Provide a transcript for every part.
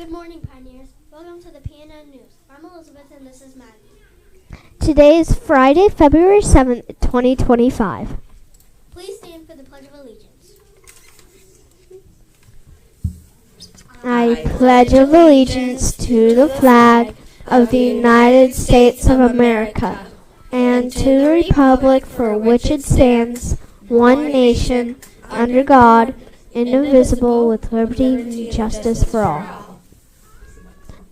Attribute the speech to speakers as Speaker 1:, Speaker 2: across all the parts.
Speaker 1: Good morning, Pioneers. Welcome to the PNN News. I'm Elizabeth and this is Maddie.
Speaker 2: Today is Friday, February 7th, 2025.
Speaker 1: Please stand for the Pledge of Allegiance.
Speaker 2: I pledge allegiance to the flag of the United States of America and to the republic for which it stands, one nation, under God, indivisible, with liberty and justice for all.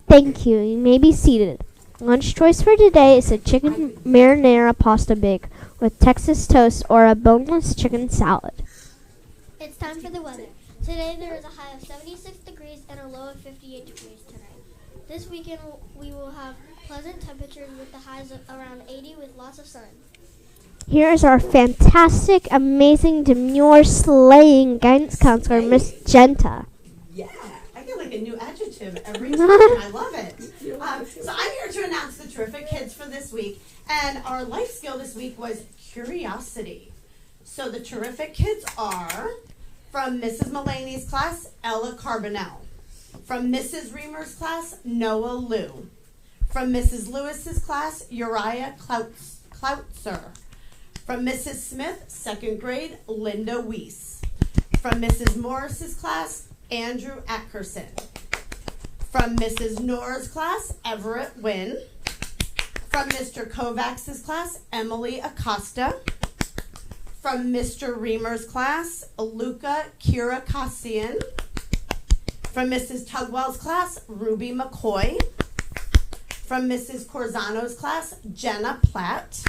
Speaker 2: Thank you. You may be seated. Lunch choice for today is a chicken marinara pasta bake with Texas toast or a boneless chicken salad.
Speaker 1: It's time for the weather. Today there is a high of 76 degrees and a low of 58 degrees tonight. This weekend we will have pleasant temperatures with the highs of around 80 with lots of sun.
Speaker 2: Here is our fantastic, amazing, demure, slaying guidance counselor, Miss Genta.
Speaker 3: Yeah, I get like a new adjective every time. I love it. So I'm here to announce the terrific kids for this week. And our life skill this week was curiosity. So the terrific kids are from Mrs. Mulaney's class, Ella Carbonell. From Mrs. Reamer's class, Noah Liu. From Mrs. Lewis's class, Uriah Kloutzer. From Mrs. Smith, second grade, Linda Weiss. From Mrs. Morris's class, Andrew Atkerson. From Mrs. Nora's class, Everett Wynn. From Mr. Kovacs's class, Emily Acosta. From Mr. Reamer's class, Luca Kirakassian. From Mrs. Tugwell's class, Ruby McCoy. From Mrs. Corzano's class, Jenna Platt.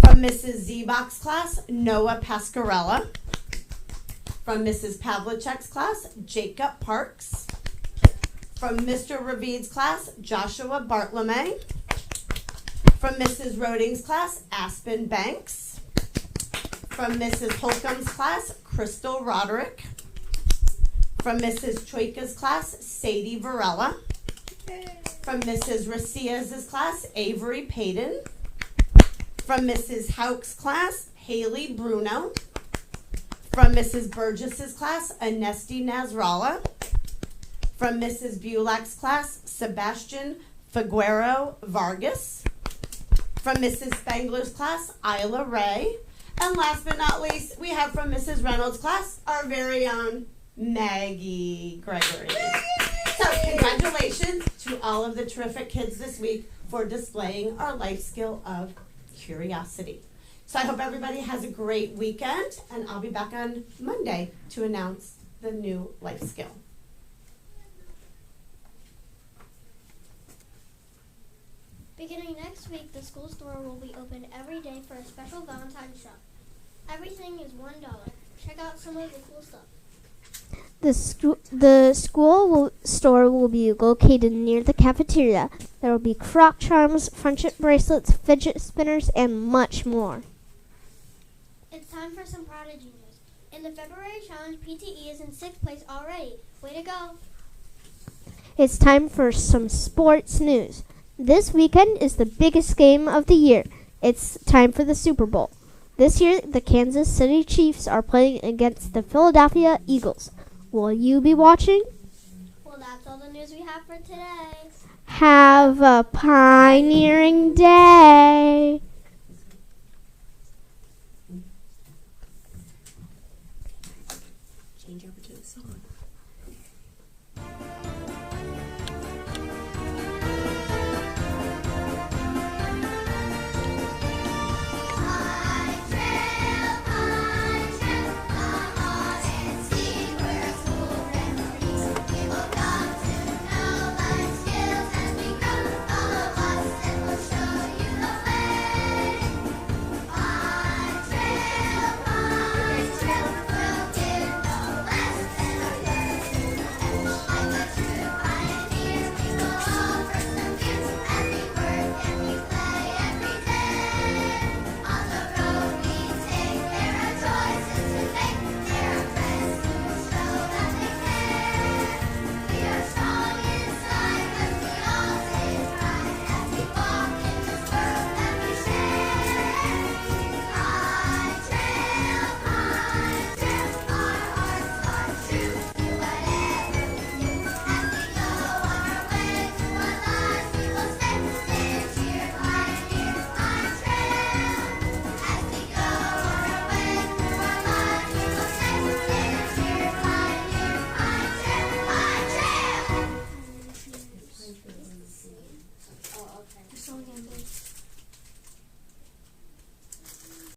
Speaker 3: From Mrs. Zebach's class, Noah Pascarella. From Mrs. Pavlicek's class, Jacob Parks. From Mr. Ravid's class, Joshua Bartlome. From Mrs. Roding's class, Aspen Banks. From Mrs. Holcomb's class, Crystal Roderick. From Mrs. Choika's class, Sadie Varela. From Mrs. Racia's class, Avery Payton. From Mrs. Hauk's class, Haley Bruno. From Mrs. Burgess's class, Anesti Nasrallah. From Mrs. Bulak's class, Sebastian Figuero Vargas. From Mrs. Spangler's class, Isla Ray. And last but not least, we have from Mrs. Reynolds' class, our very own Maggie Gregory. So congratulations to all of the terrific kids this week for displaying our life skill of curiosity. So I hope everybody has a great weekend, and I'll be back on Monday to announce the new life skill.
Speaker 1: Beginning next week, the school store will be open every day for a special Valentine's shop. Everything is $1. Check out some of the cool stuff.
Speaker 2: The school store will be located near the cafeteria. There will be croc charms, friendship bracelets, fidget spinners, and much more.
Speaker 1: It's time for some Prodigy news. In the February challenge, PTE is in 6th place already. Way to go!
Speaker 2: It's time for some sports news. This weekend is the biggest game of the year. It's time for the Super Bowl. This year, the Kansas City Chiefs are playing against the Philadelphia Eagles. Will you be watching?
Speaker 1: Well, that's all the news we have for today.
Speaker 2: Have a pioneering day.
Speaker 3: Change over to the song.